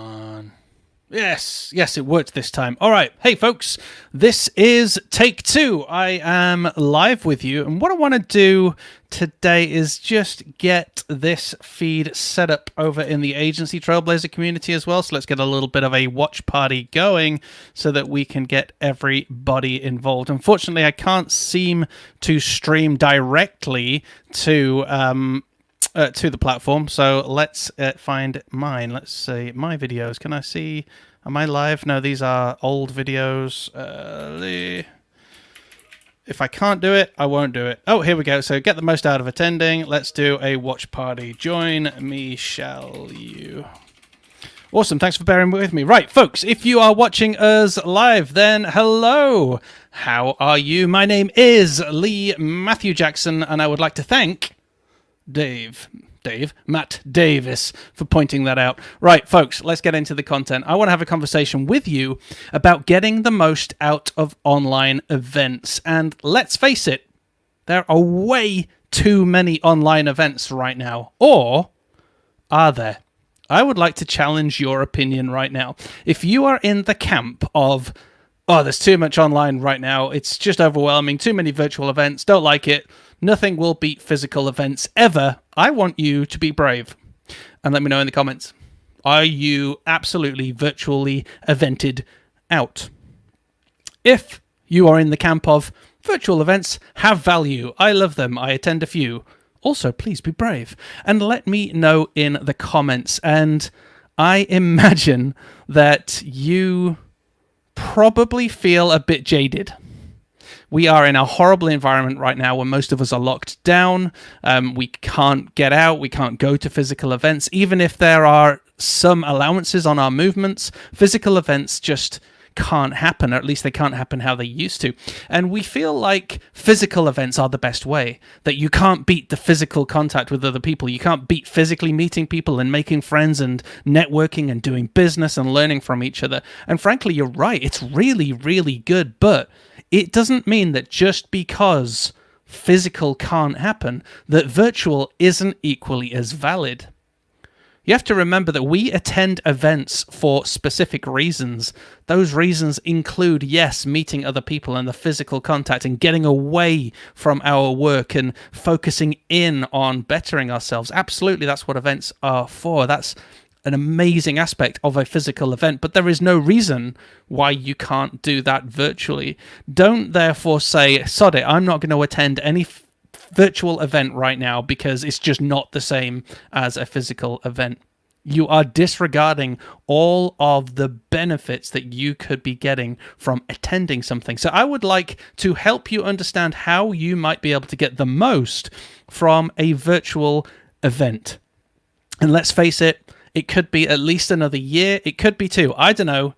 On. Yes, it worked this time. All right. Hey, folks, this is take two. I am live with you, and what I want to do today is just get this feed set up over in the Agency Trailblazer community as well. So let's get a little bit of a watch party going so that we can get everybody involved. Unfortunately, I can't seem to stream directly to the platform. So let's find mine. Let's see my videos. Can I see? Am I live? No, these are old videos. If I can't do it, I won't do it. Oh, here we go. So get the most out of attending. Let's do a watch party. Join me, shall you? Awesome. Thanks for bearing with me. Right, folks, if you are watching us live, then hello. How are you? My name is Lee Matthew Jackson, and I would like to thank Matt Davis for pointing that out. Right, folks, let's get into the content. I want to have a conversation with you about getting the most out of online events. And let's face it, there are way too many online events right now. Or are there? I would like to challenge your opinion right now. If you are in the camp of, oh, there's too much online right now, it's just overwhelming, too many virtual events, don't like it, nothing will beat physical events ever, I want you to be brave. And let me know in the comments. Are you absolutely virtually evented out? If you are in the camp of virtual events have value, I love them, I attend a few, also please be brave. And let me know in the comments. And I imagine that you probably feel a bit jaded. We are in a horrible environment right now where most of us are locked down. We can't get out. We can't go to physical events. Even if there are some allowances on our movements, physical events just can't happen, or at least they can't happen how they used to. And we feel like physical events are the best way, that you can't beat the physical contact with other people. You can't beat physically meeting people and making friends and networking and doing business and learning from each other. And frankly, you're right. It's really, really good, but it doesn't mean that just because physical can't happen, that virtual isn't equally as valid. You have to remember that we attend events for specific reasons. Those reasons include, yes, meeting other people and the physical contact and getting away from our work and focusing in on bettering ourselves. Absolutely, that's what events are for. That's an amazing aspect of a physical event, but there is no reason why you can't do that virtually. Don't therefore say, sod it, I'm not going to attend any virtual event right now because it's just not the same as a physical event. You are disregarding all of the benefits that you could be getting from attending something. So I would like to help you understand how you might be able to get the most from a virtual event. And let's face it, it could be at least another year. It could be two. I don't know.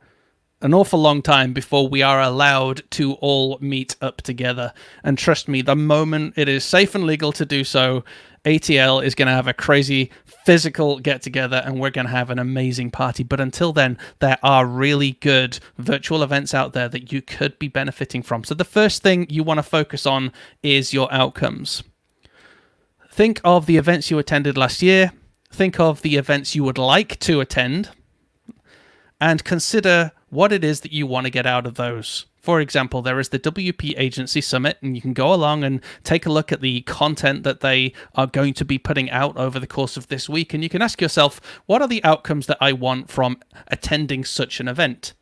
An awful long time before we are allowed to all meet up together. And trust me, the moment it is safe and legal to do so, ATL is going to have a crazy physical get-together and we're going to have an amazing party. But until then, there are really good virtual events out there that you could be benefiting from. So the first thing you want to focus on is your outcomes. Think of the events you attended last year. Think of the events you would like to attend and consider what it is that you want to get out of those. For example, there is the WP Agency Summit, and you can go along and take a look at the content that they are going to be putting out over the course of this week, and you can ask yourself, what are the outcomes that I want from attending such an event?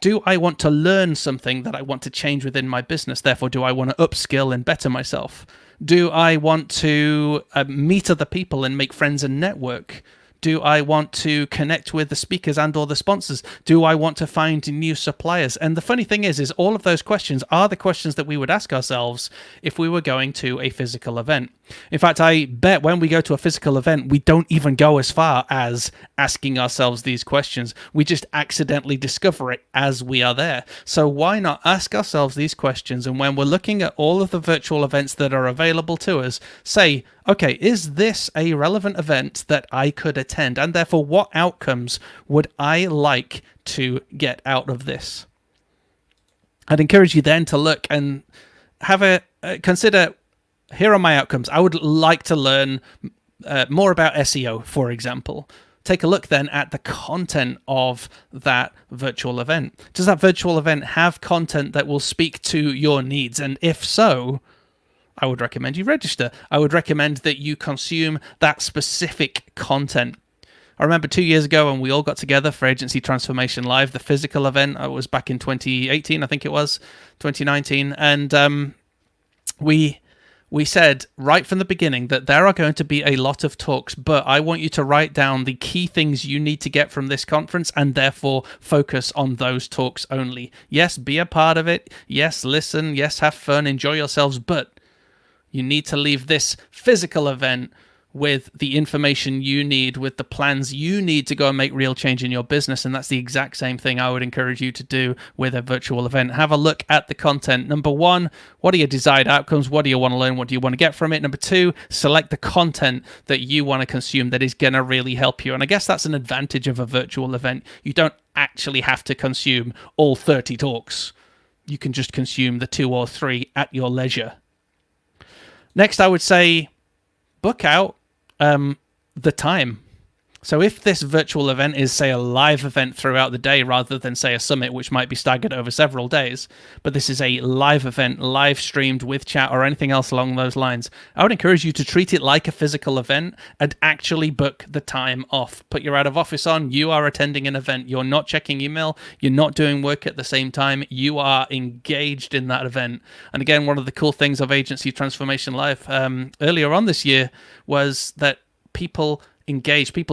Do I want to learn something that I want to change within my business? Therefore, do I want to upskill and better myself? Do I want to meet other people and make friends and network? Do I want to connect with the speakers and or the sponsors? Do I want to find new suppliers? And the funny thing is all of those questions are the questions that we would ask ourselves if we were going to a physical event. In fact, I bet when we go to a physical event, we don't even go as far as asking ourselves these questions. We just accidentally discover it as we are there. So why not ask ourselves these questions? And when we're looking at all of the virtual events that are available to us, say, okay, is this a relevant event that I could attend? And therefore, what outcomes would I like to get out of this? I'd encourage you then to look and have a consider, here are my outcomes. I would like to learn more about SEO, for example. take a look then at the content of that virtual event. Does that virtual event have content that will speak to your needs? And if so, I would recommend you register. I would recommend that you consume that specific content. I remember 2 years ago when we all got together for Agency Transformation Live, the physical event. It was back in 2018, I think it was, 2019. And we said right from the beginning that there are going to be a lot of talks, but I want you to write down the key things you need to get from this conference and therefore focus on those talks only. Yes, be a part of it. Yes, listen. Yes, have fun. Enjoy yourselves. But you need to leave this physical event with the information you need, with the plans you need to go and make real change in your business. And that's the exact same thing I would encourage you to do with a virtual event. Have a look at the content. Number one, what are your desired outcomes? What do you want to learn? What do you want to get from it? Number two, select the content that you want to consume that is going to really help you. And I guess that's an advantage of a virtual event. You don't actually have to consume all 30 talks. You can just consume the 2 or 3 at your leisure. Next, I would say book out the time. So if this virtual event is, say, a live event throughout the day rather than, say, a summit, which might be staggered over several days, but this is a live event, live streamed with chat or anything else along those lines, I would encourage you to treat it like a physical event and actually book the time off. Put your out of office on. You are attending an event. You're not checking email. You're not doing work at the same time. You are engaged in that event. And again, one of the cool things of Agency Transformation Live earlier on this year was that people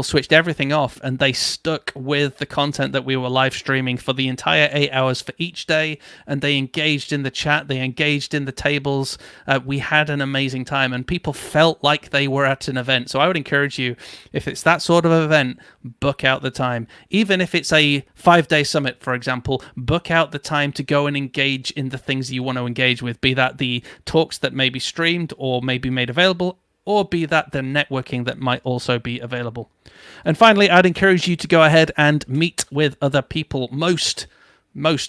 switched everything off and they stuck with the content that we were live streaming for the entire 8 hours for each day, and they engaged in the chat, they engaged in the tables. We had an amazing time and people felt like they were at an event. So I would encourage you, if it's that sort of event, book out the time. Even if it's a 5-day summit, for example, book out the time to go and engage in the things you want to engage with, be that the talks that may be streamed or may be made available, or be that the networking that might also be available. And finally, I'd encourage you to go ahead and meet with other people. Most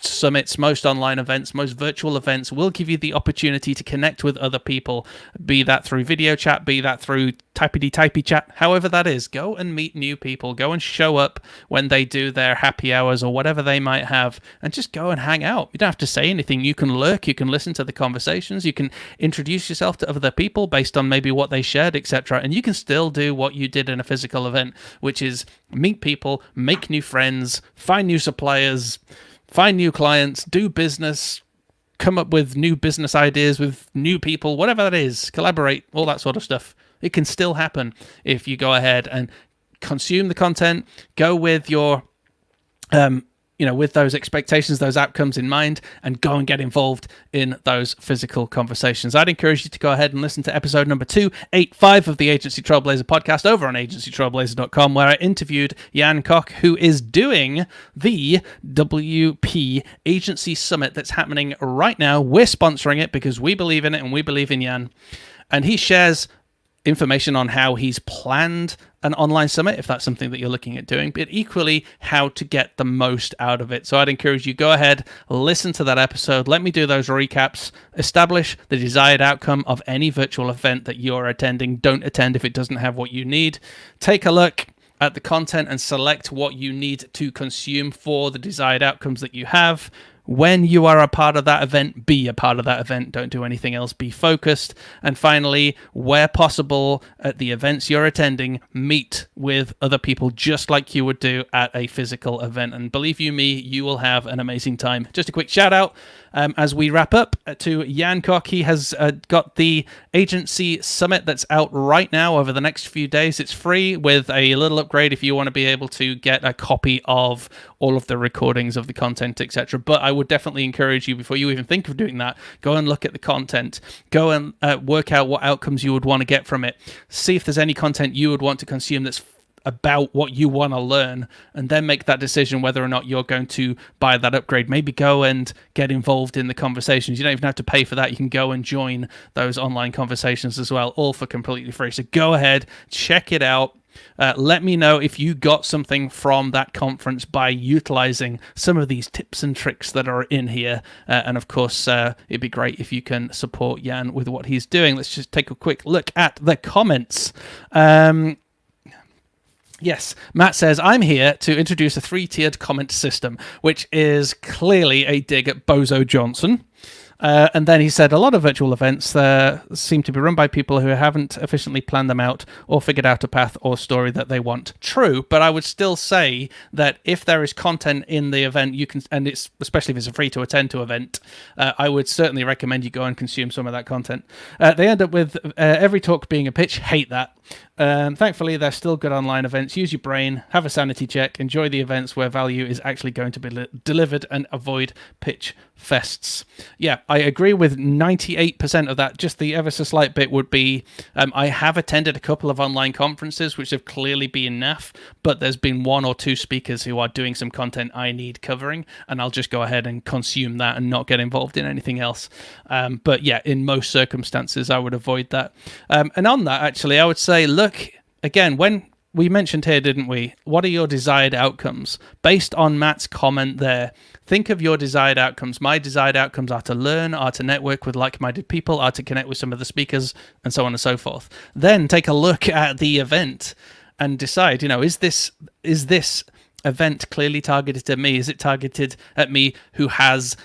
summits, most online events, most virtual events will give you the opportunity to connect with other people, be that through video chat, be that through typey chat, however that is. Go and meet new people. Go and show up when they do their happy hours or whatever they might have, and just go and hang out. You don't have to say anything. You can lurk, you can listen to the conversations, you can introduce yourself to other people based on maybe what they shared, etc. And you can still do what you did in a physical event, which is meet people, make new friends, find new suppliers, find new clients, do business, come up with new business ideas with new people, whatever that is, collaborate, all that sort of stuff. It can still happen if you go ahead and consume the content, go with your, with those expectations, those outcomes in mind, and go and get involved in those physical conversations. I'd encourage you to go ahead and listen to episode number 285 of the Agency Trailblazer podcast over on agencytrailblazer.com, where I interviewed Jan Koch, who is doing the WP Agency Summit that's happening right now. We're sponsoring it because we believe in it and we believe in Jan. And he shares information on how he's planned an online summit, if that's something that you're looking at doing, but equally how to get the most out of it. So I'd encourage you, go ahead, listen to that episode, let me do those recaps, establish the desired outcome of any virtual event that you're attending. Don't attend if it doesn't have what you need. Take a look at the content and select what you need to consume for the desired outcomes that you have. When you are a part of that event, be a part of that event. Don't do anything else. Be focused. And finally, where possible at the events you're attending, meet with other people just like you would do at a physical event. And believe you me, you will have an amazing time. Just a quick shout out as we wrap up to Jan Koch. He has got the Agency Summit that's out right now over the next few days. It's free with a little upgrade if you want to be able to get a copy of all of the recordings of the content, etc. But I would definitely encourage you, before you even think of doing that, go and look at the content. Go and work out what outcomes you would want to get from it. See if there's any content you would want to consume that's about what you want to learn, and then make that decision whether or not you're going to buy that upgrade. Maybe go and get involved in the conversations. You don't even have to pay for that. You can go and join those online conversations as well, all for completely free. So go ahead, check it out. Let me know if you got something from that conference by utilizing some of these tips and tricks that are in here. And of course, it'd be great if you can support Jan with what he's doing. Let's just take a quick look at the comments. Yes, Matt says, I'm here to introduce a 3-tiered comment system, which is clearly a dig at Bozo Johnson. And then he said, a lot of virtual events seem to be run by people who haven't efficiently planned them out or figured out a path or story that they want. True, but I would still say that if there is content in the event, you can, and it's especially if it's a free to attend to event, I would certainly recommend you go and consume some of that content. They end up with every talk being a pitch. Hate that. Thankfully, they're still good online events. Use your brain, have a sanity check, enjoy the events where value is actually going to be delivered, and avoid pitch fests. Yeah, I agree with 98% of that. Just the ever so slight bit would be, I have attended a couple of online conferences which have clearly been naff, but there's been 1 or 2 speakers who are doing some content I need covering, and I'll just go ahead and consume that and not get involved in anything else. But yeah, in most circumstances, I would avoid that. And on that, actually, I would say, look, again, when we mentioned here, didn't we? What are your desired outcomes? Based on Matt's comment there, think of your desired outcomes. My desired outcomes are to learn, are to network with like-minded people, are to connect with some of the speakers, and so on and so forth. Then take a look at the event and decide, is this event clearly targeted at me? Is it targeted at me who has,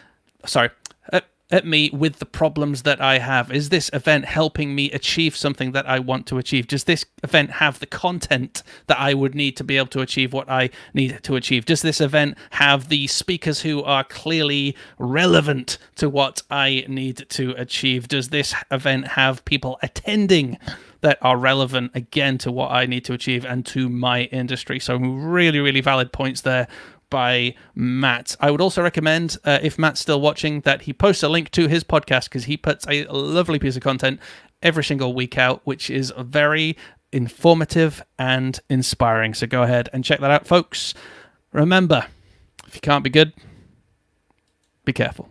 at me with the problems that I have? Is this event helping me achieve something that I want to achieve? Does this event have the content that I would need to be able to achieve what I need to achieve? Does this event have the speakers who are clearly relevant to what I need to achieve? Does this event have people attending that are relevant, again, to what I need to achieve and to my industry? So really, really valid points there by Matt. I would also recommend, if Matt's still watching, that he posts a link to his podcast, because he puts a lovely piece of content every single week out, which is very informative and inspiring. So go ahead and check that out, folks. Remember, if you can't be good, be careful.